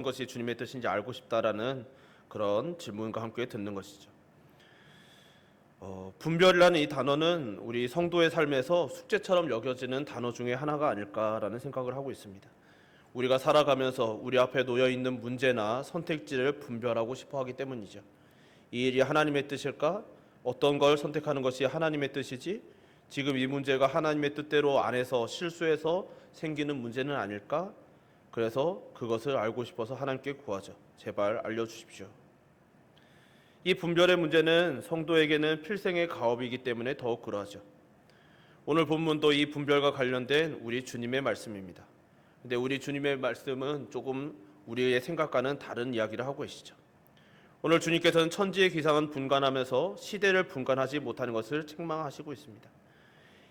것이 주님의 뜻인지 알고 싶다라는 그런 질문과 함께 듣는 것이죠. 분별이라는 이 단어는 우리 성도의 삶에서 숙제처럼 여겨지는 단어 중에 하나가 아닐까라는 생각을 하고 있습니다. 우리가 살아가면서 우리 앞에 놓여 있는 문제나 선택지를 분별하고 싶어 하기 때문이죠. 이 일이 하나님의 뜻일까? 어떤 걸 선택하는 것이 하나님의 뜻이지? 지금 이 문제가 하나님의 뜻대로 안에서 실수해서 생기는 문제는 아닐까? 그래서 그것을 알고 싶어서 하나님께 구하죠. 제발 알려주십시오. 이 분별의 문제는 성도에게는 필생의 가업이기 때문에 더욱 그러하죠. 오늘 본문도 이 분별과 관련된 우리 주님의 말씀입니다. 근데 우리 주님의 말씀은 조금 우리의 생각과는 다른 이야기를 하고 계시죠. 오늘 주님께서는 천지의 기상은 분간하면서 시대를 분간하지 못하는 것을 책망하시고 있습니다.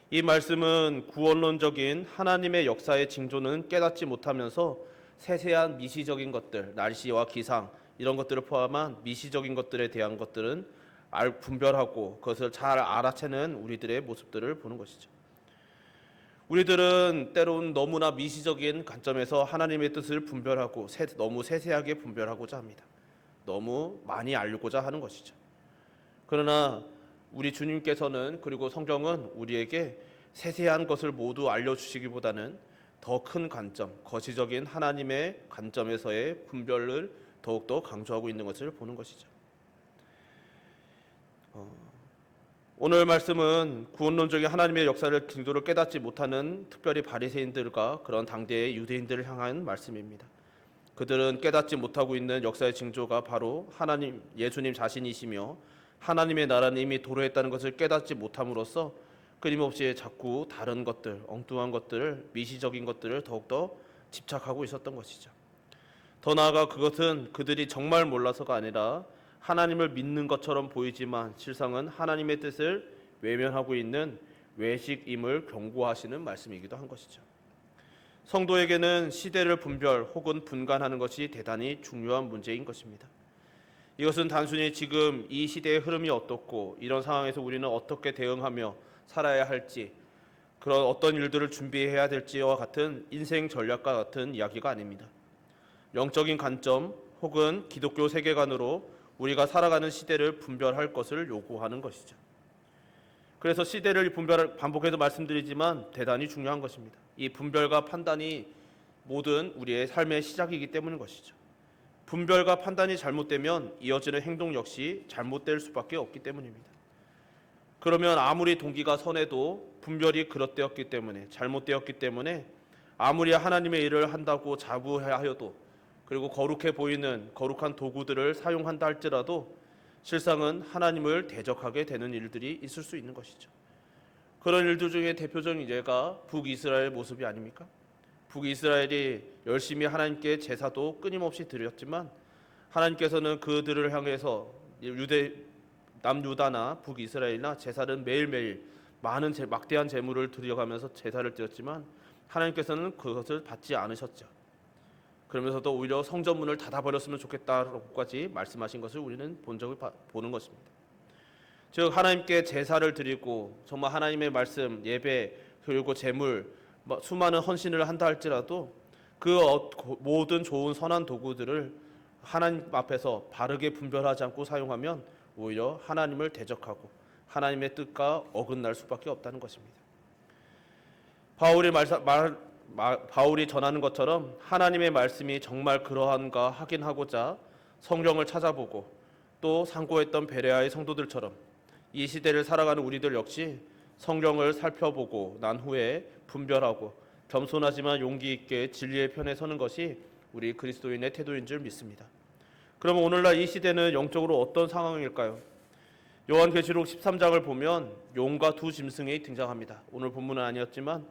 이 말씀은 구원론적인 하나님의 역사의 징조는 깨닫지 못하면서 세세한 미시적인 것들, 날씨와 기상 이런 것들을 포함한 미시적인 것들에 대한 것들은 분별하고 그것을 잘 알아채는 우리들의 모습들을 보는 것이죠. 우리들은 때로는 너무나 미시적인 관점에서 하나님의 뜻을 분별하고 너무 세세하게 분별하고자 합니다. 너무 많이 알고자 하는 것이죠. 그러나 우리 주님께서는 그리고 성경은 우리에게 세세한 것을 모두 알려주시기보다는 더 큰 관점, 거시적인 하나님의 관점에서의 분별을 더욱더 강조하고 있는 것을 보는 것이죠. 오늘 말씀은 구원론적인 하나님의 역사를 징조를 깨닫지 못하는 특별히 바리새인들과 그런 당대의 유대인들을 향한 말씀입니다. 그들은 깨닫지 못하고 있는 역사의 징조가 바로 하나님, 예수님 자신이시며 하나님의 나라는 이미 도래했다는 것을 깨닫지 못함으로써 끊임없이 자꾸 다른 것들, 엉뚱한 것들을, 미시적인 것들을 더욱더 집착하고 있었던 것이죠. 더 나아가 그것은 그들이 정말 몰라서가 아니라 하나님을 믿는 것처럼 보이지만 실상은 하나님의 뜻을 외면하고 있는 외식임을 경고하시는 말씀이기도 한 것이죠. 성도에게는 시대를 분별 혹은 분간하는 것이 대단히 중요한 문제인 것입니다. 이것은 단순히 지금 이 시대의 흐름이 어떻고 이런 상황에서 우리는 어떻게 대응하며 살아야 할지, 그런 어떤 일들을 준비해야 될지와 같은 인생 전략과 같은 이야기가 아닙니다. 영적인 관점 혹은 기독교 세계관으로 우리가 살아가는 시대를 분별할 것을 요구하는 것이죠. 그래서 시대를 반복해서 말씀드리지만 대단히 중요한 것입니다. 이 분별과 판단이 모든 우리의 삶의 시작이기 때문인 것이죠. 분별과 판단이 잘못되면 이어지는 행동 역시 잘못될 수밖에 없기 때문입니다. 그러면 아무리 동기가 선해도 분별이 그릇되었기 때문에, 잘못되었기 때문에 아무리 하나님의 일을 한다고 자부하여도, 그리고 거룩해 보이는 거룩한 도구들을 사용한다 할지라도 실상은 하나님을 대적하게 되는 일들이 있을 수 있는 것이죠. 그런 일들 중에 대표적인 예가 북이스라엘 모습이 아닙니까? 북이스라엘이 열심히 하나님께 제사도 끊임없이 드렸지만 하나님께서는 그들을 향해서 남유다나 북이스라엘이나 제사를 매일매일 많은 막대한 제물을 드려가면서 제사를 드렸지만 하나님께서는 그것을 받지 않으셨죠. 그러면서도 오히려 성전문을 닫아버렸으면 좋겠다라고까지 말씀하신 것을 우리는 보는 것입니다. 즉 하나님께 제사를 드리고 정말 하나님의 말씀, 예배, 그리고 제물, 수많은 헌신을 한다 할지라도 그 모든 좋은 선한 도구들을 하나님 앞에서 바르게 분별하지 않고 사용하면 오히려 하나님을 대적하고 하나님의 뜻과 어긋날 수밖에 없다는 것입니다. 바울이 전하는 것처럼 하나님의 말씀이 정말 그러한가 확인하고자 성경을 찾아보고 또 상고했던 베레아의 성도들처럼 이 시대를 살아가는 우리들 역시 성경을 살펴보고 난 후에 분별하고 겸손하지만 용기 있게 진리의 편에 서는 것이 우리 그리스도인의 태도인 줄 믿습니다. 그러면 오늘날 이 시대는 영적으로 어떤 상황일까요? 요한계시록 13장을 보면 용과 두 짐승이 등장합니다. 오늘 본문은 아니었지만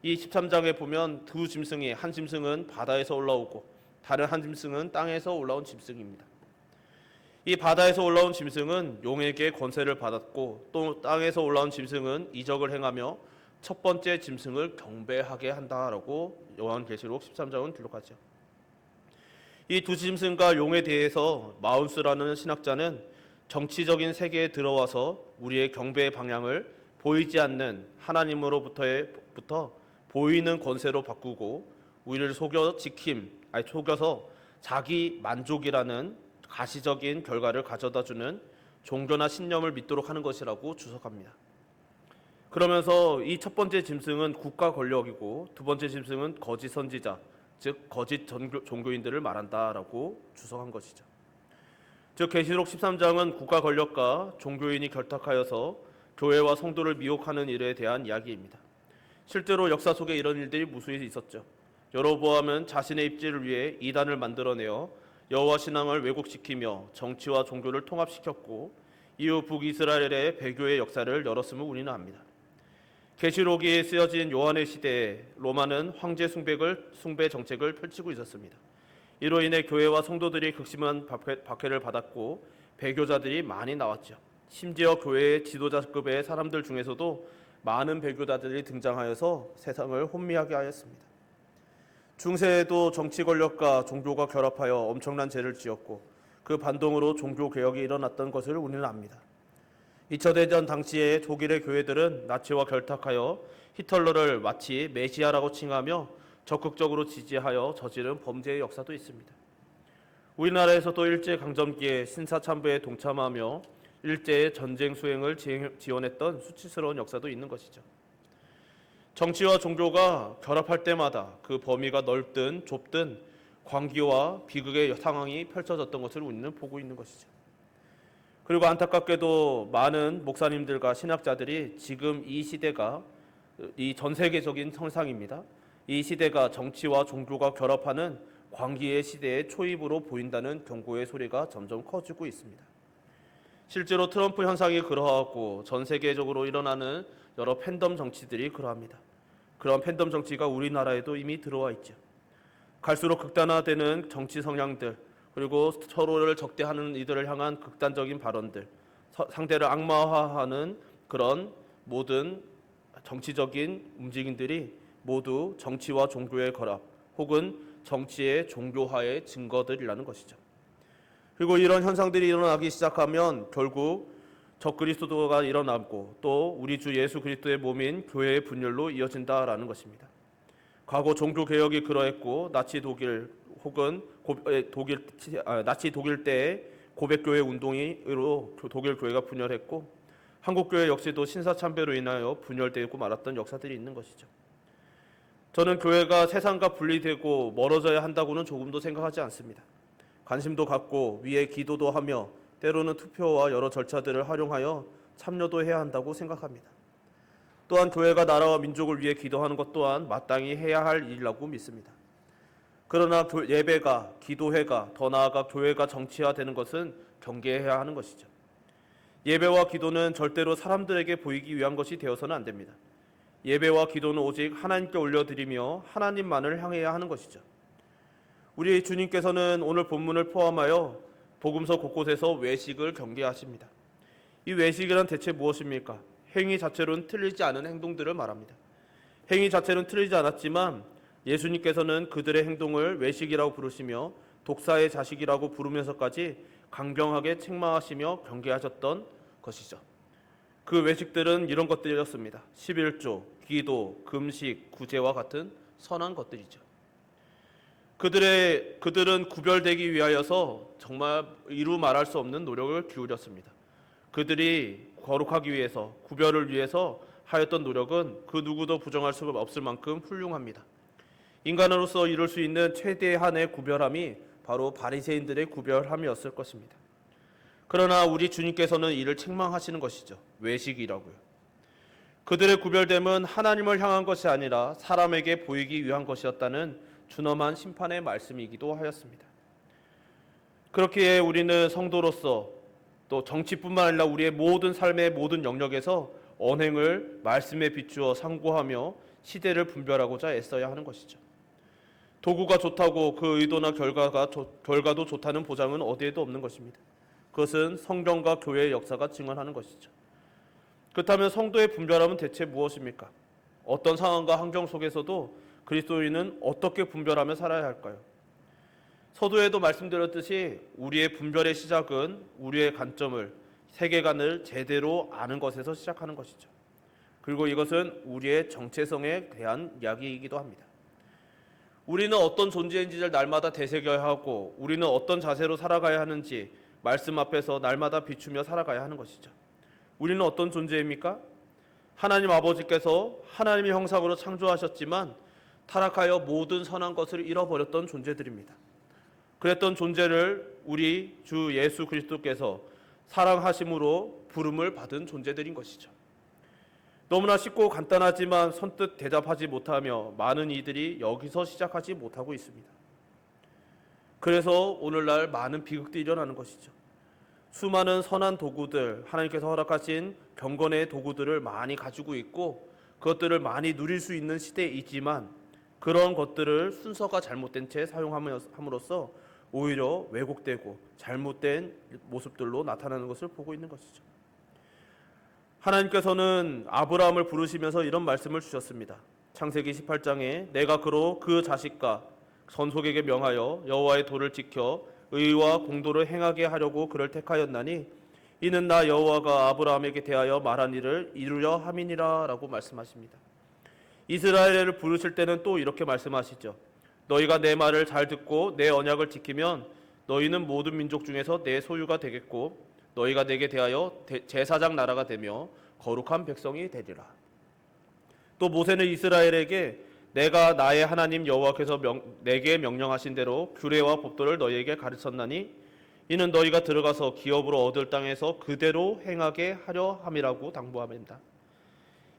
이 13장에 보면 두 짐승이, 한 짐승은 바다에서 올라오고 다른 한 짐승은 땅에서 올라온 짐승입니다. 이 바다에서 올라온 짐승은 용에게 권세를 받았고 또 땅에서 올라온 짐승은 이적을 행하며 첫 번째 짐승을 경배하게 한다라고 요한계시록 13장은 기록하죠. 이 두 짐승과 용에 대해서 마운스라는 신학자는 정치적인 세계에 들어와서 우리의 경배의 방향을 보이지 않는 하나님으로부터 보이는 권세로 바꾸고 우리를 속여서 자기 만족이라는 가시적인 결과를 가져다주는 종교나 신념을 믿도록 하는 것이라고 주석합니다. 그러면서 이 첫 번째 짐승은 국가 권력이고 두 번째 짐승은 거짓 선지자, 즉 거짓 종교인들을 말한다라고 주석한 것이죠. 즉 계시록 13장은 국가 권력과 종교인이 결탁하여서 교회와 성도를 미혹하는 일에 대한 이야기입니다. 실제로 역사 속에 이런 일들이 무수히 있었죠. 여로보암은 자신의 입지를 위해 이단을 만들어내어 여호와 신앙을 왜곡시키며 정치와 종교를 통합시켰고 이후 북이스라엘의 배교의 역사를 열었음을 우리는 압니다. 계시록이 쓰여진 요한의 시대에 로마는 황제 숭배 정책을 펼치고 있었습니다. 이로 인해 교회와 성도들이 극심한 박해를 받았고 배교자들이 많이 나왔죠. 심지어 교회의 지도자급의 사람들 중에서도 많은 배교자들이 등장하여서 세상을 혼미하게 하였습니다. 중세에도 정치 권력과 종교가 결합하여 엄청난 죄를 지었고 그 반동으로 종교 개혁이 일어났던 것을 우리는 압니다. 2차 대전 당시에 독일의 교회들은 나치와 결탁하여 히틀러를 마치 메시아라고 칭하며 적극적으로 지지하여 저지른 범죄의 역사도 있습니다. 우리나라에서도 일제강점기에 신사참배에 동참하며 일제의 전쟁 수행을 지원했던 수치스러운 역사도 있는 것이죠. 정치와 종교가 결합할 때마다 그 범위가 넓든 좁든 광기와 비극의 상황이 펼쳐졌던 것을 우리는 보고 있는 것이죠. 그리고 안타깝게도 많은 목사님들과 신학자들이 지금 이 시대가 이 전 세계적인 현상입니다. 이 시대가 정치와 종교가 결합하는 광기의 시대의 초입으로 보인다는 경고의 소리가 점점 커지고 있습니다. 실제로 트럼프 현상이 그러하고 전 세계적으로 일어나는 여러 팬덤 정치들이 그러합니다. 그런 팬덤 정치가 우리나라에도 이미 들어와 있죠. 갈수록 극단화되는 정치 성향들, 그리고 서로를 적대하는 이들을 향한 극단적인 발언들, 상대를 악마화하는 그런 모든 정치적인 움직임들이 모두 정치와 종교의 결합 혹은 정치의 종교화의 증거들이라는 것이죠. 그리고 이런 현상들이 일어나기 시작하면 결국 적그리스도가 일어나고 또 우리 주 예수 그리스도의 몸인 교회의 분열로 이어진다라는 것입니다. 과거 종교 개혁이 그러했고 나치 독일 때의 고백교회 운동으로 독일 교회가 분열했고 한국 교회 역시도 신사참배로 인하여 분열되고 말았던 역사들이 있는 것이죠. 저는 교회가 세상과 분리되고 멀어져야 한다고는 조금도 생각하지 않습니다. 관심도 갖고 위에 기도도 하며 때로는 투표와 여러 절차들을 활용하여 참여도 해야 한다고 생각합니다. 또한 교회가 나라와 민족을 위해 기도하는 것 또한 마땅히 해야 할 일이라고 믿습니다. 그러나 예배가, 기도회가, 더 나아가 교회가 정치화되는 것은 경계해야 하는 것이죠. 예배와 기도는 절대로 사람들에게 보이기 위한 것이 되어서는 안 됩니다. 예배와 기도는 오직 하나님께 올려드리며 하나님만을 향해야 하는 것이죠. 우리 주님께서는 오늘 본문을 포함하여 복음서 곳곳에서 외식을 경계하십니다. 이 외식이란 대체 무엇입니까? 행위 자체로는 틀리지 않은 행동들을 말합니다. 행위 자체는 틀리지 않았지만 예수님께서는 그들의 행동을 외식이라고 부르시며 독사의 자식이라고 부르면서까지 강경하게 책망하시며 경계하셨던 것이죠. 그 외식들은 이런 것들이었습니다. 11조, 기도, 금식, 구제와 같은 선한 것들이죠. 그들은 구별되기 위하여서 정말 이루 말할 수 없는 노력을 기울였습니다. 그들이 거룩하기 위해서, 구별을 위해서 하였던 노력은 그 누구도 부정할 수 없을 만큼 훌륭합니다. 인간으로서 이룰 수 있는 최대한의 구별함이 바로 바리새인들의 구별함이었을 것입니다. 그러나 우리 주님께서는 이를 책망하시는 것이죠. 외식이라고요. 그들의 구별됨은 하나님을 향한 것이 아니라 사람에게 보이기 위한 것이었다는 준엄한 심판의 말씀이기도 하였습니다. 그렇기에 우리는 성도로서 또 정치뿐만 아니라 우리의 모든 삶의 모든 영역에서 언행을 말씀에 비추어 상고하며 시대를 분별하고자 애써야 하는 것이죠. 도구가 좋다고 그 의도나 결과도 좋다는 보장은 어디에도 없는 것입니다. 그것은 성경과 교회의 역사가 증언하는 것이죠. 그렇다면 성도의 분별함은 대체 무엇입니까? 어떤 상황과 환경 속에서도 그리스도인은 어떻게 분별하며 살아야 할까요? 서두에도 말씀드렸듯이 우리의 분별의 시작은 우리의 관점을, 세계관을 제대로 아는 것에서 시작하는 것이죠. 그리고 이것은 우리의 정체성에 대한 이야기이기도 합니다. 우리는 어떤 존재인지를 날마다 되새겨야 하고 우리는 어떤 자세로 살아가야 하는지 말씀 앞에서 날마다 비추며 살아가야 하는 것이죠. 우리는 어떤 존재입니까? 하나님 아버지께서 하나님의 형상으로 창조하셨지만 타락하여 모든 선한 것을 잃어버렸던 존재들입니다. 그랬던 존재를 우리 주 예수 그리스도께서 사랑하심으로 부름을 받은 존재들인 것이죠. 너무나 쉽고 간단하지만 선뜻 대답하지 못하며 많은 이들이 여기서 시작하지 못하고 있습니다. 그래서 오늘날 많은 비극들이 일어나는 것이죠. 수많은 선한 도구들, 하나님께서 허락하신 경건의 도구들을 많이 가지고 있고 그것들을 많이 누릴 수 있는 시대이지만 그런 것들을 순서가 잘못된 채 사용함으로써 오히려 왜곡되고 잘못된 모습들로 나타나는 것을 보고 있는 것이죠. 하나님께서는 아브라함을 부르시면서 이런 말씀을 주셨습니다. 창세기 18장에 내가 그로 그 자식과 전속에게 명하여 여호와의 도를 지켜 의와 공도를 행하게 하려고 그를 택하였나니 이는 나 여호와가 아브라함에게 대하여 말한 일을 이루려 함이니라 라고 말씀하십니다. 이스라엘을 부르실 때는 또 이렇게 말씀하시죠. 너희가 내 말을 잘 듣고 내 언약을 지키면 너희는 모든 민족 중에서 내 소유가 되겠고 너희가 내게 대하여 제사장 나라가 되며 거룩한 백성이 되리라. 또 모세는 이스라엘에게 내가 나의 하나님 여호와께서 내게 명령하신 대로 규례와 법도를 너희에게 가르쳤나니 이는 너희가 들어가서 기업으로 얻을 땅에서 그대로 행하게 하려 함이라고 당부합니다.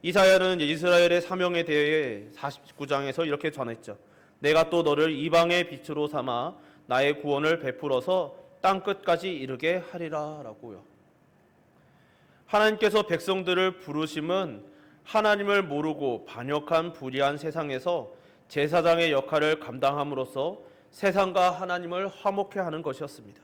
이사야는 이스라엘의 사명에 대해 49장에서 이렇게 전했죠. 내가 또 너를 이방의 빛으로 삼아 나의 구원을 베풀어서 땅 끝까지 이르게 하리라 라고요. 하나님께서 백성들을 부르심은 하나님을 모르고 반역한 불의한 세상에서 제사장의 역할을 감당함으로써 세상과 하나님을 화목케 하는 것이었습니다.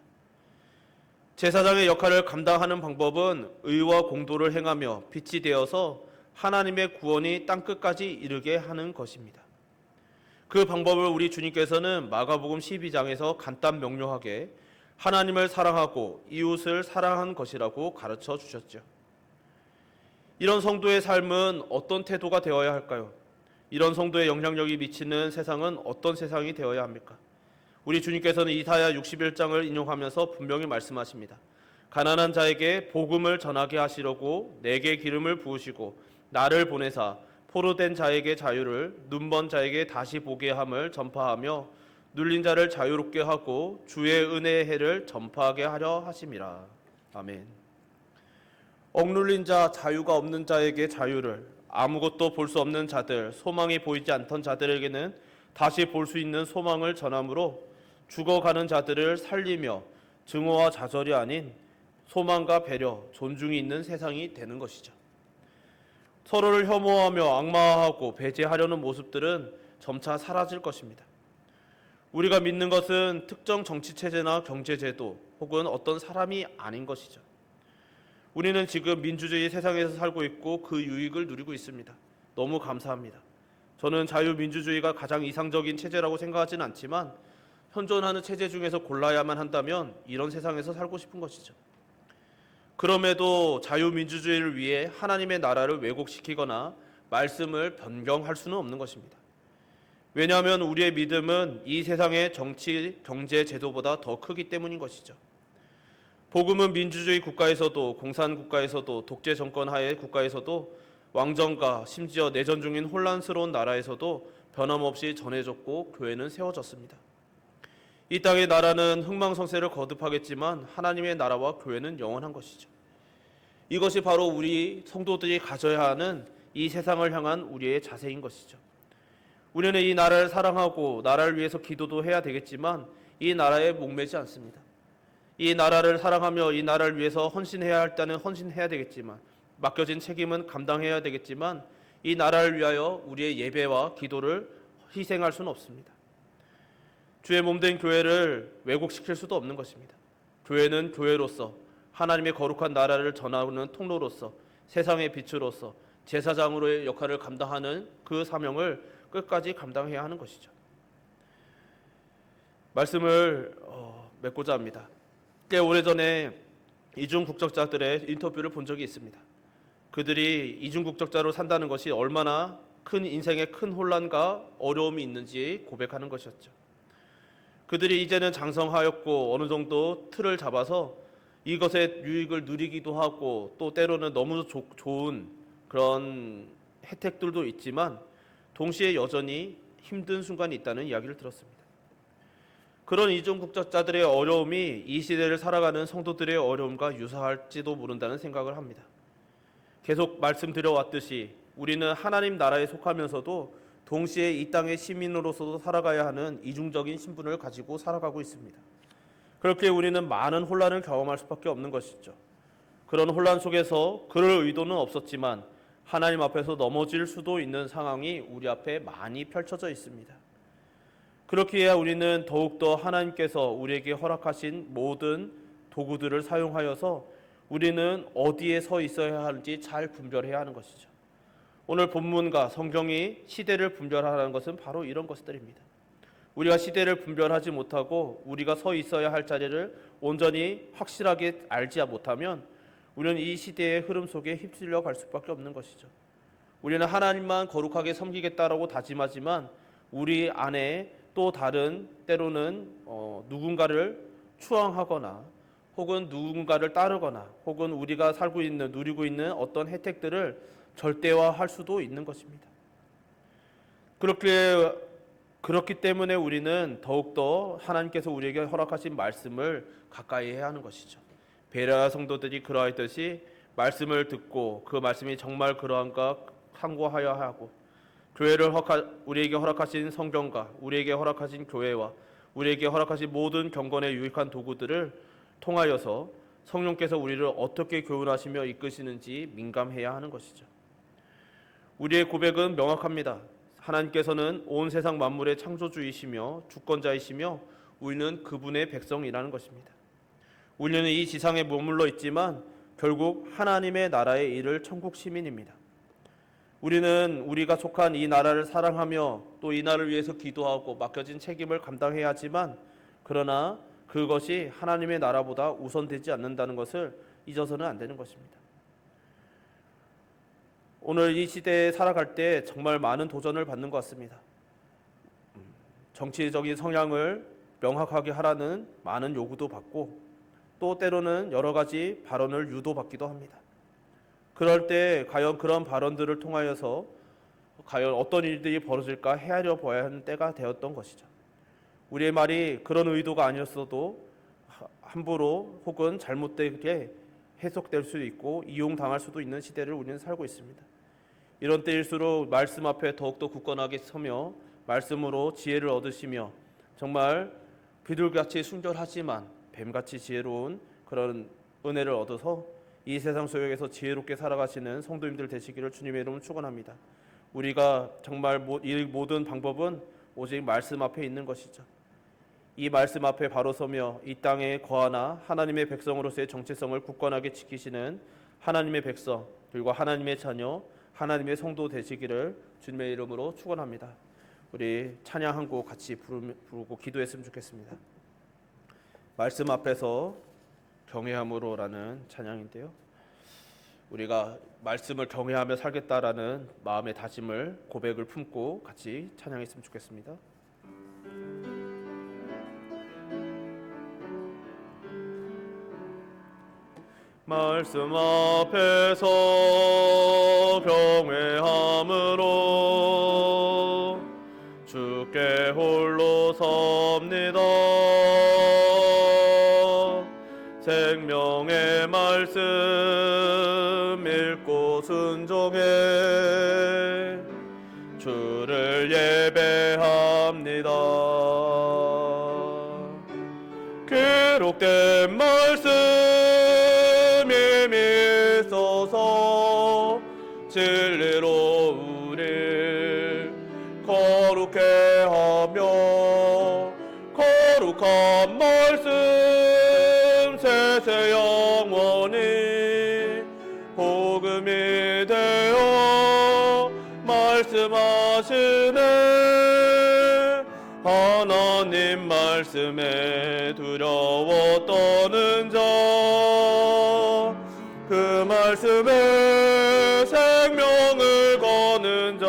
제사장의 역할을 감당하는 방법은 의와 공도를 행하며 빛이 되어서 하나님의 구원이 땅끝까지 이르게 하는 것입니다. 그 방법을 우리 주님께서는 마가복음 12장에서 간단 명료하게 하나님을 사랑하고 이웃을 사랑한 것이라고 가르쳐 주셨죠. 이런 성도의 삶은 어떤 태도가 되어야 할까요? 이런 성도의 영향력이 미치는 세상은 어떤 세상이 되어야 합니까? 우리 주님께서는 이사야 61장을 인용하면서 분명히 말씀하십니다. 가난한 자에게 복음을 전하게 하시려고 내게 기름을 부으시고 나를 보내사 포로된 자에게 자유를 눈먼 자에게 다시 보게 함을 전파하며 눌린 자를 자유롭게 하고 주의 은혜의 해를 전파하게 하려 하심이라. 아멘. 억눌린 자, 자유가 없는 자에게 자유를, 아무것도 볼 수 없는 자들, 소망이 보이지 않던 자들에게는 다시 볼 수 있는 소망을 전함으로 죽어가는 자들을 살리며 증오와 좌절이 아닌 소망과 배려, 존중이 있는 세상이 되는 것이죠. 서로를 혐오하며 악마화하고 배제하려는 모습들은 점차 사라질 것입니다. 우리가 믿는 것은 특정 정치체제나 경제제도 혹은 어떤 사람이 아닌 것이죠. 우리는 지금 민주주의 세상에서 살고 있고 그 유익을 누리고 있습니다. 너무 감사합니다. 저는 자유민주주의가 가장 이상적인 체제라고 생각하지는 않지만 현존하는 체제 중에서 골라야만 한다면 이런 세상에서 살고 싶은 것이죠. 그럼에도 자유민주주의를 위해 하나님의 나라를 왜곡시키거나 말씀을 변경할 수는 없는 것입니다. 왜냐하면 우리의 믿음은 이 세상의 정치, 경제 제도보다 더 크기 때문인 것이죠. 복음은 민주주의 국가에서도 공산 국가에서도 독재 정권 하의 국가에서도 왕정과 심지어 내전 중인 혼란스러운 나라에서도 변함없이 전해졌고 교회는 세워졌습니다. 이 땅의 나라는 흥망성쇠를 거듭하겠지만 하나님의 나라와 교회는 영원한 것이죠. 이것이 바로 우리 성도들이 가져야 하는 이 세상을 향한 우리의 자세인 것이죠. 우리는 이 나라를 사랑하고 나라를 위해서 기도도 해야 되겠지만 이 나라에 목매지 않습니다. 이 나라를 사랑하며 이 나라를 위해서 헌신해야 할 때는 헌신해야 되겠지만 맡겨진 책임은 감당해야 되겠지만 이 나라를 위하여 우리의 예배와 기도를 희생할 수는 없습니다. 주의 몸된 교회를 왜곡시킬 수도 없는 것입니다. 교회는 교회로서 하나님의 거룩한 나라를 전하는 통로로서 세상의 빛으로서 제사장으로의 역할을 감당하는 그 사명을 끝까지 감당해야 하는 것이죠. 말씀을 맺고자 합니다. 꽤 오래전에 이중 국적자들의 인터뷰를 본 적이 있습니다. 그들이 이중 국적자로 산다는 것이 얼마나 큰 인생의 큰 혼란과 어려움이 있는지 고백하는 것이었죠. 그들이 이제는 장성하였고 어느 정도 틀을 잡아서 이것의 유익을 누리기도 하고 또 때로는 너무 좋은 그런 혜택들도 있지만 동시에 여전히 힘든 순간이 있다는 이야기를 들었습니다. 그런 이중국적자들의 어려움이 이 시대를 살아가는 성도들의 어려움과 유사할지도 모른다는 생각을 합니다. 계속 말씀드려왔듯이 우리는 하나님 나라에 속하면서도 동시에 이 땅의 시민으로서도 살아가야 하는 이중적인 신분을 가지고 살아가고 있습니다. 그렇게 우리는 많은 혼란을 경험할 수밖에 없는 것이죠. 그런 혼란 속에서 그럴 의도는 없었지만 하나님 앞에서 넘어질 수도 있는 상황이 우리 앞에 많이 펼쳐져 있습니다. 그렇기에 우리는 더욱더 하나님께서 우리에게 허락하신 모든 도구들을 사용하여서 우리는 어디에 서 있어야 하는지 잘 분별해야 하는 것이죠. 오늘 본문과 성경이 시대를 분별하라는 것은 바로 이런 것들입니다. 우리가 시대를 분별하지 못하고 우리가 서 있어야 할 자리를 온전히 확실하게 알지 못하면 우리는 이 시대의 흐름 속에 휩쓸려 갈 수밖에 없는 것이죠. 우리는 하나님만 거룩하게 섬기겠다라고 다짐하지만 우리 안에 또 다른 때로는 누군가를 추앙하거나 혹은 누군가를 따르거나 혹은 우리가 살고 있는 누리고 있는 어떤 혜택들을 절대화할 수도 있는 것입니다. 그렇기 때문에 우리는 더욱더 하나님께서 우리에게 허락하신 말씀을 가까이 해야 하는 것이죠. 베레아 성도들이 그러하듯이 말씀을 듣고 그 말씀이 정말 그러한가 상고하여야 하고 우리에게 허락하신 성경과 우리에게 허락하신 교회와 우리에게 허락하신 모든 경건의 유익한 도구들을 통하여서 성령께서 우리를 어떻게 교훈하시며 이끄시는지 민감해야 하는 것이죠. 우리의 고백은 명확합니다. 하나님께서는 온 세상 만물의 창조주이시며 주권자이시며 우리는 그분의 백성이라는 것입니다. 우리는 이 지상에 머물러 있지만 결국 하나님의 나라에 이를 천국 시민입니다. 우리는 우리가 속한 이 나라를 사랑하며 또 이 나라를 위해서 기도하고 맡겨진 책임을 감당해야 하지만 그러나 그것이 하나님의 나라보다 우선되지 않는다는 것을 잊어서는 안 되는 것입니다. 오늘 이 시대에 살아갈 때 정말 많은 도전을 받는 것 같습니다. 정치적인 성향을 명확하게 하라는 많은 요구도 받고 또 때로는 여러 가지 발언을 유도받기도 합니다. 그럴 때 과연 그런 발언들을 통하여서 과연 어떤 일들이 벌어질까 헤아려 봐야 하는 때가 되었던 것이죠. 우리의 말이 그런 의도가 아니었어도 함부로 혹은 잘못되게 해석될 수도 있고 이용당할 수도 있는 시대를 우리는 살고 있습니다. 이런 때일수록 말씀 앞에 더욱더 굳건하게 서며 말씀으로 지혜를 얻으시며 정말 비둘기같이 순결하지만 뱀같이 지혜로운 그런 은혜를 얻어서 이 세상 속에서 지혜롭게 살아가시는 성도님들 되시기를 주님의 이름으로 축원합니다. 우리가 정말 이 모든 방법은 오직 말씀 앞에 있는 것이죠. 이 말씀 앞에 바로 서며 이 땅에 거하나 하나님의 백성으로서의 정체성을 굳건하게 지키시는 하나님의 백성 그리고 하나님의 자녀 하나님의 성도 되시기를 주님의 이름으로 축원합니다. 우리 찬양 한 곡 같이 부르고 기도했으면 좋겠습니다. 말씀 앞에서 경외함으로라는 찬양인데요. 우리가 말씀을 경외하며 살겠다라는 마음의 다짐을 고백을 품고 같이 찬양했으면 좋겠습니다. 말씀 앞에서 경외함으로 주께 홀로 섭니다. 생명의 말씀 읽고 순종해 주를 예배합니다. 기록된 말씀 믿소서 진리로 우릴 거룩해 하며 거룩한 말씀 세세 영원히 복음이 되어 말씀하시네. 하나님 말씀에 두려워 떠는 자 그 말씀에 생명을 거는 자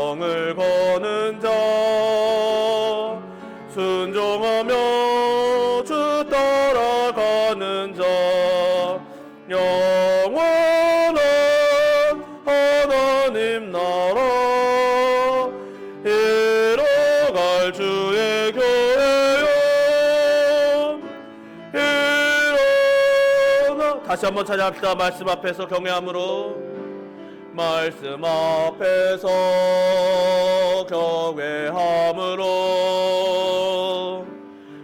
생명을 거는 자 순종하며 주 따라가는 자 영원한 하나님 나라 이뤄갈 주의 교회여 일어나. 다시 한번 찬양합시다. 말씀 앞에서 경외함으로, 말씀 앞에서 경외함으로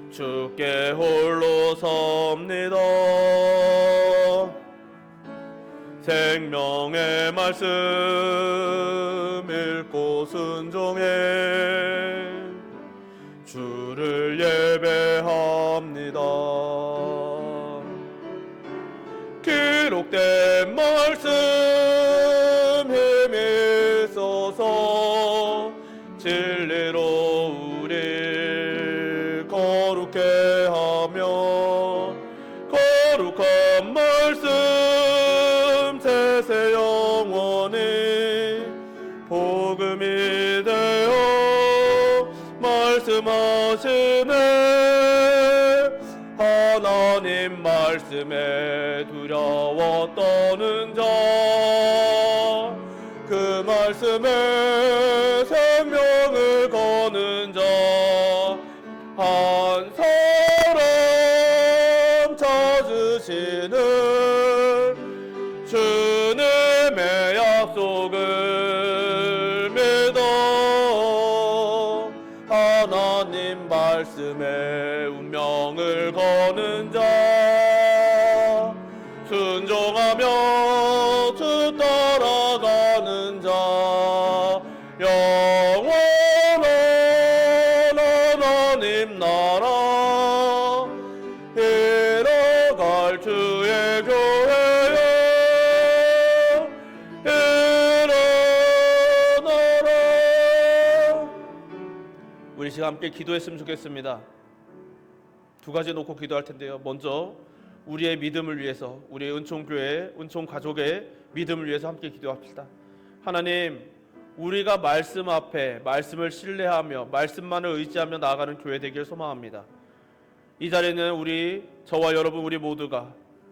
주께 홀로 섭니다. 생명의 말씀 읽고 순종해 주를 예배합니다. 기록된 말씀 힘이 있어서 진리로 우리 거룩해 하며 거룩한 말씀 세세 영원히 복음이 되어 말씀하시네. 하나님 말씀에 두려워 떠는 자 그 말씀에 생명을 거는 자 한 사람 찾으시는 주님의 약속을 믿어 하나님 말씀에 운명을 거는 자 순종하며 주 따라가는 자 영원한 하나님 나라 이뤄갈 주의 교회여 일어나라. 우리 시간 함께 기도했으면 좋겠습니다. 두 가지 놓고 기도할 텐데요. 먼저 우리의 믿음을 위해서, 우리의 은총교회, 은총가족의 믿음을 위해서 함께 기도합시다. 하나님, 우리가 말씀 앞에 말씀을 신뢰하며 말씀만을 의지하며 나아가는 교회 되길 소망합니다. 이 자리에는 저와 여러분 우리 모두가,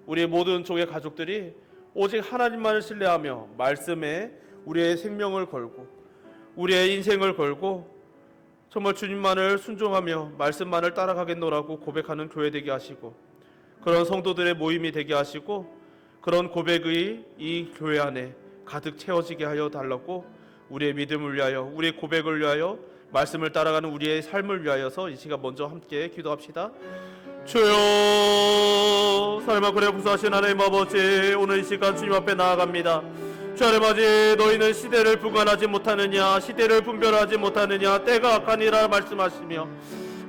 우리 모든 은총의 가족들이 오직 하나님만을 신뢰하며 말씀에 우리의 생명을 걸고 우리의 인생을 걸고 정말 주님만을 순종하며 말씀만을 따라가겠노라고 고백하는 교회 되게 하시고, 그런 성도들의 모임이 되게 하시고, 그런 고백의 이 교회 안에 가득 채워지게 하여 달라고, 우리의 믿음을 위하여, 우리의 고백을 위하여, 말씀을 따라가는 우리의 삶을 위하여서 이 시간 먼저 함께 기도합시다. 주여, 살만군에 부수하신 하나님 아버지, 오늘 이 시간 주님 앞에 나아갑니다. 주 하나님 아버지, 너희는 시대를 분간하지 못하느냐, 시대를 분별하지 못하느냐, 때가 악하니라 말씀하시며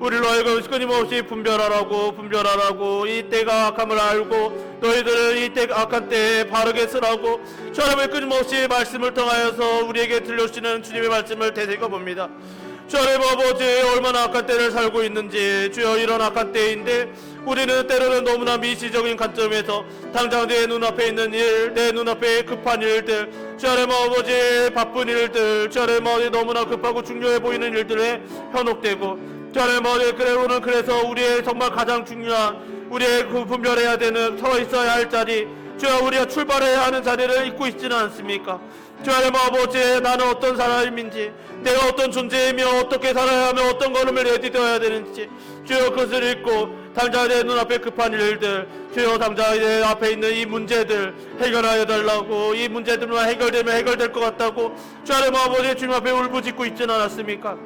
우리로 하여금 끊임없이 분별하라고 이 때가 악함을 알고 너희들은 이 때 악한 때에 바르게 쓰라고 주 하나님의 끊임없이 말씀을 통하여서 우리에게 들려주시는 주님의 말씀을 되새겨봅니다. 주 하나님 아버지, 얼마나 악한 때를 살고 있는지, 주여, 이런 악한 때인데 우리는 때로는 너무나 미시적인 관점에서 당장 내 눈앞에 있는 일, 내 눈앞에 급한 일들, 주 하나님 아버지, 바쁜 일들, 주 하나님 아버지, 너무나 급하고 중요해 보이는 일들에 현혹되고, 주 하나님 아버지, 오늘 그래서 우리의 정말 가장 중요한, 우리의 분별해야 되는, 서 있어야 할 자리, 주여, 우리가 출발해야 하는 자리를 잊고 있지는 않습니까? 주 하나님 아버지, 나는 어떤 사람인지, 내가 어떤 존재이며 어떻게 살아야 하며 어떤 걸음을 내디뎌야 되는지, 주여, 그것을 잊고 당장 내 눈앞에 급한 일들, 주여, 당장 내 앞에 있는 이 문제들 해결하여 달라고, 이 문제들만 해결되면 해결될 것 같다고 주 하나님 아버지, 주님 앞에 울부짖고 있지는 않았습니까?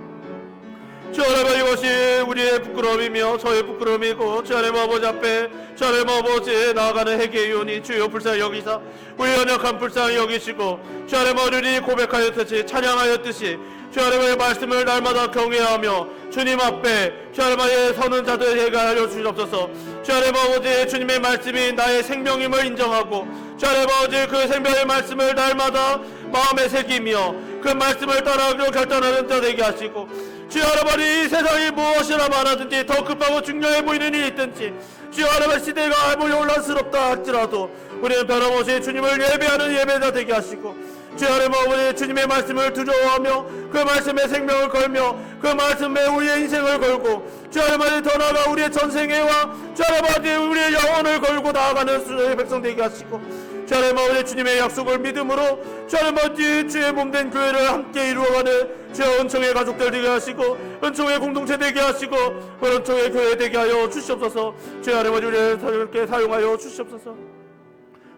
주 하나님, 이것이 우리의 부끄러움이며 저의 부끄러움이고, 주 하나님 아버지 앞에 주 하나님 아버지 나아가는 회개의원이 주여 불쌍히 여기사 우리 연약한 불쌍히 여기시고, 주 하나님 아버지 고백하였듯이 찬양하였듯이 주 하나님의 말씀을 날마다 경외하며 주님 앞에 주 하나님 아버지 서는 자들에게 하여 주시옵소서. 주 하나님 아버지, 주님의 말씀이 나의 생명임을 인정하고 주 하나님 아버지, 그 생명의 말씀을 날마다 마음에 새기며 그 말씀을 따라가기로 결단하는 자 되게 하시고, 주여 하나님, 이 세상이 무엇이나 많아든지 더 급하고 중요해 보이는 일이 있든지, 주여 하나님, 시대가 아무리 혼란스럽다 할지라도 우리는 변함없이 주님을 예배하는 예배자 되게 하시고, 주 하나님 아버지 주님의 말씀을 두려워하며 그 말씀에 생명을 걸며 그 말씀에 우리의 인생을 걸고 주 하나님 아버지 더 나아가 우리의 전생애와 주 하나님 아버지 우리의 영혼을 걸고 나아가는 주의 백성 되게 하시고 주 하나님 아버지 주님의 약속을 믿음으로 주 하나님 아버지 주의 몸된 교회를 함께 이루어가는 주의 은총의 가족들 되게 하시고 은총의 공동체 되게 하시고 은총의 교회 되게 하여 주시옵소서. 주 하나님 아버지 우리를 사용하여 주시옵소서.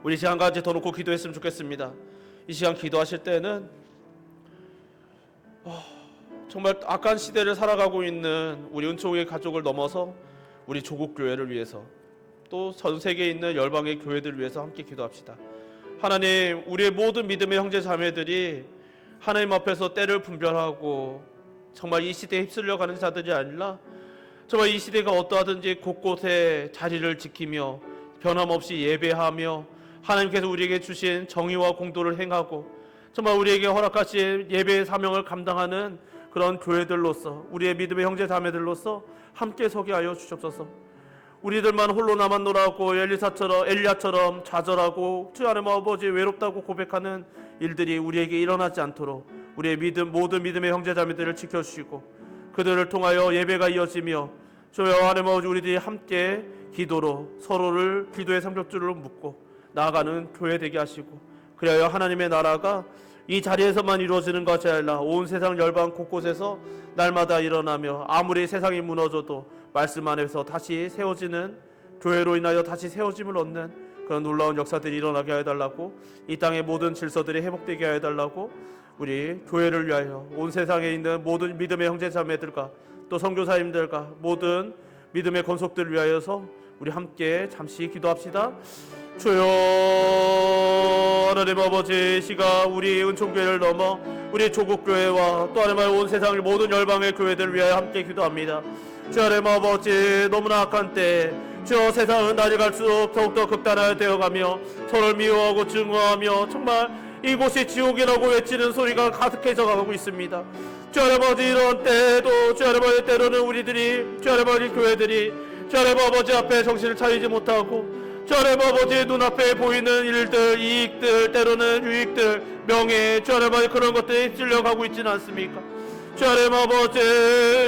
우리 시간 같이 더 놓고 기도했으면 좋겠습니다. 이 시간 기도하실 때는 정말 악한 시대를 살아가고 있는 우리 은총의 가족을 넘어서 우리 조국 교회를 위해서 또 전 세계에 있는 열방의 교회들을 위해서 함께 기도합시다. 하나님, 우리의 모든 믿음의 형제 자매들이 하나님 앞에서 때를 분별하고 정말 이 시대에 휩쓸려가는 자들이 아니라 정말 이 시대가 어떠하든지 곳곳에 자리를 지키며 변함없이 예배하며 하나님께서 우리에게 주신 정의와 공도를 행하고 정말 우리에게 허락하신 예배의 사명을 감당하는 그런 교회들로서 우리의 믿음의 형제 자매들로서 함께 서게 하여 주시옵소서. 우리들만 홀로 남았노라고 엘리야처럼 좌절하고 주 하나님 아버지 외롭다고 고백하는 일들이 우리에게 일어나지 않도록 우리의 모든 믿음의 형제 자매들을 지켜주시고 그들을 통하여 예배가 이어지며 주여 하나님 아버지 우리들이 함께 기도로 서로를 기도의 삼겹줄로 묶고 나아가는 교회 되게 하시고 그래야 하나님의 나라가 이 자리에서만 이루어지는 것이 아니라 온 세상 열방 곳곳에서 날마다 일어나며 아무리 세상이 무너져도 말씀 안에서 다시 세워지는 교회로 인하여 다시 세워짐을 얻는 그런 놀라운 역사들이 일어나게 해달라고 이 땅의 모든 질서들이 회복되게 해달라고 우리 교회를 위하여 온 세상에 있는 모든 믿음의 형제 자매들과 또 선교사님들과 모든 믿음의 권속들을 위하여서 우리 함께 잠시 기도합시다. 주여 하나님 아버지 시가 우리 은총교회를 넘어 우리 조국교회와 또 하나님 온 세상의 모든 열방의 교회들을 위하여 함께 기도합니다. 주 하나님 아버지 너무나 악한 때 저 세상은 날이 갈수록 더욱더 극단화되어 되어가며 서로를 미워하고 증오하며 정말 이곳이 지옥이라고 외치는 소리가 가득해져 가고 있습니다. 주 하나님 아버지 이런 때에도 주 하나님 아버지 때로는 우리들이 주 하나님 아버지 교회들이 주 하나님 아버지 앞에 정신을 차리지 못하고 주 하나님 아버지 눈앞에 보이는 일들 이익들 때로는 유익들 명예 주 하나님 아버지 그런 것들에 휩쓸려가고 있지는 않습니까? 주 하나님 아버지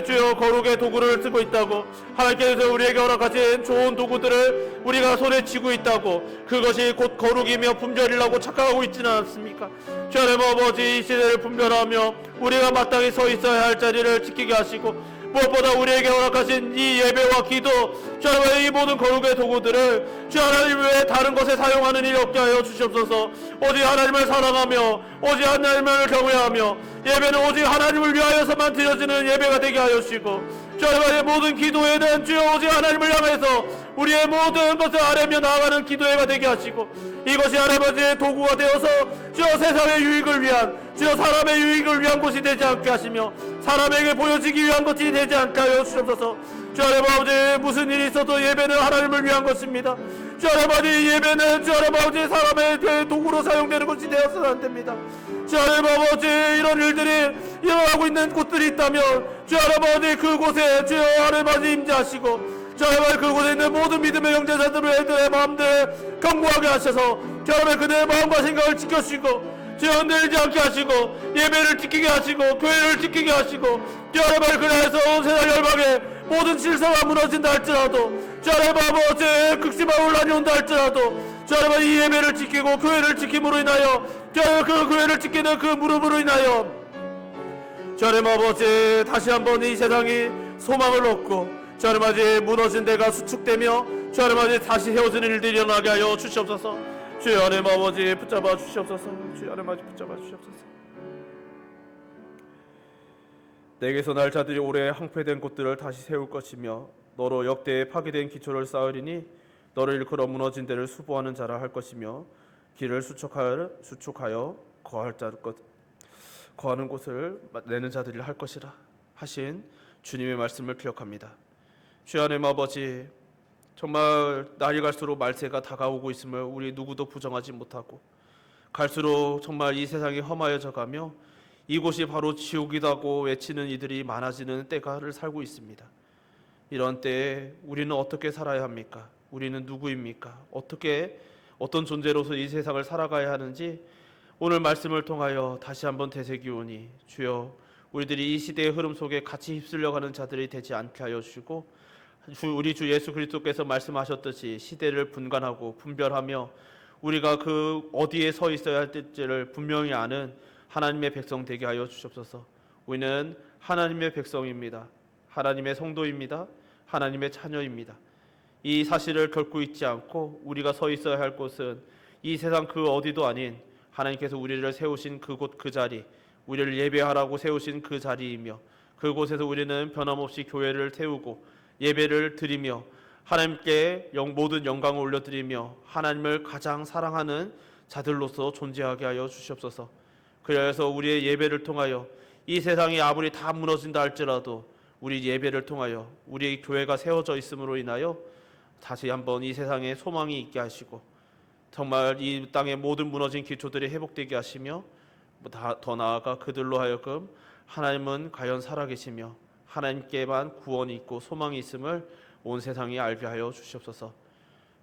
주여 거룩의 도구를 쓰고 있다고 하나님께서 우리에게 허락하신 좋은 도구들을 우리가 손에 쥐고 있다고 그것이 곧 거룩이며 분별이라고 착각하고 있지는 않습니까? 주 하나님 아버지 이 시대를 분별하며 우리가 마땅히 서 있어야 할 자리를 지키게 하시고 무엇보다 우리에게 허락하신 이 예배와 기도 주 하나님 이 모든 거룩의 도구들을 주 하나님 외에 다른 것에 사용하는 일이 없게 하여 주시옵소서. 오직 하나님을 사랑하며 오직 하나님을 경외하며 예배는 오직 하나님을 위하여서만 드려지는 예배가 되게 하여 주시고 주 하나님의 모든 기도에는 주여 오직 하나님을 향해서 우리의 모든 것을 아뢰며 나아가는 기도회가 되게 하시고 이것이 하나님의 도구가 되어서 주여 세상의 유익을 위한 주여 사람의 유익을 위한 것이 되지 않게 하시며 사람에게 보여지기 위한 것이 되지 않게 하여 주옵소서. 주 하나님 아버지 무슨 일이 있어도 예배는 하나님을 위한 것입니다. 주 하나님 아버지 예배는 주 하나님 아버지 사람의 도구로 사용되는 것이 되어서는 안 됩니다. 주 하나님 아버지 이런 일들이 일어나고 있는 곳들이 있다면 주 하나님 아버지 그곳에 주여 하나님 아버지 임재하시고 주 하나님 아버지 그곳에 있는 모든 믿음의 형제자들의 마음들 견고하게 하셔서 주 하나님 그들의 마음과 생각을 지켜주시고 주여 흔들리지 않게 하시고 예배를 지키게 하시고 교회를 지키게 하시고 주 하나님 그래서 온 세상 열방에 모든 질서가 무너진다 할지라도 주 하나님 아버지 극심한 혼란이 온다 할지라도 주 하나님 이 예배를 지키고 교회를 지킴으로 인하여 주 하나님 그 교회를 지키는 그 무릎으로 인하여 주 하나님 아버지 다시 한번 이 세상이 소망을 얻고 주 하나님 아버지 무너진 데가 수축되며 주 하나님 아버지 다시 세워지는 일들이 일어나게 하여 주시옵소서. 주여 하나님 아버지 붙잡아 주시옵소서. 주여 하나님 아버지 붙잡아 주시옵소서. 내게서 날 자들이 오래 항폐된 곳들을 다시 세울 것이며 너로 역대에 파괴된 기초를 쌓으리니 너를 일컬어 무너진 데를 수보하는 자라 할 것이며 길을 수축하여 거하는 곳을 내는 자들이 할 것이라 하신 주님의 말씀을 기억합니다. 주여 하나님 아버지 정말 날이 갈수록 말세가 다가오고 있음을 우리 누구도 부정하지 못하고 갈수록 정말 이 세상이 험하여져 가며 이곳이 바로 지옥이라고 외치는 이들이 많아지는 때가를 살고 있습니다. 이런 때에 우리는 어떻게 살아야 합니까? 우리는 누구입니까? 어떤 존재로서 이 세상을 살아가야 하는지 오늘 말씀을 통하여 다시 한번 되새기오니 주여 우리들이 이 시대의 흐름 속에 같이 휩쓸려가는 자들이 되지 않게 하여 주시고 우리 주 예수 그리스도께서 말씀하셨듯이 시대를 분간하고 분별하며 우리가 그 어디에 서 있어야 할지를 분명히 아는 하나님의 백성 되게 하여 주옵소서. 우리는 하나님의 백성입니다. 하나님의 성도입니다. 하나님의 자녀입니다. 이 사실을 결코 잊지 않고 우리가 서 있어야 할 곳은 이 세상 그 어디도 아닌 하나님께서 우리를 세우신 그곳 그 자리, 우리를 예배하라고 세우신 그 자리이며 그곳에서 우리는 변함없이 교회를 세우고 예배를 드리며 하나님께 모든 영광을 올려드리며 하나님을 가장 사랑하는 자들로서 존재하게 하여 주시옵소서. 그래서 우리의 예배를 통하여 이 세상이 아무리 다 무너진다 할지라도 우리 예배를 통하여 우리 교회가 세워져 있음으로 인하여 다시 한번 이 세상에 소망이 있게 하시고 정말 이 땅의 모든 무너진 기초들이 회복되게 하시며 더 나아가 그들로 하여금 하나님은 과연 살아계시며 하나님께만 구원이 있고 소망이 있음을 온 세상이 알게 하여 주시옵소서.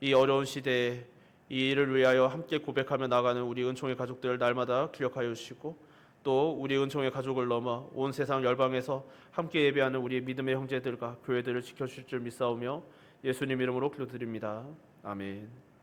이 어려운 시대에 이 일을 위하여 함께 고백하며 나가는 우리 은총의 가족들을 날마다 기억하여 주시고 또 우리 은총의 가족을 넘어 온 세상 열방에서 함께 예배하는 우리 믿음의 형제들과 교회들을 지켜주실 줄 믿사오며 예수님 이름으로 기도드립니다. 아멘.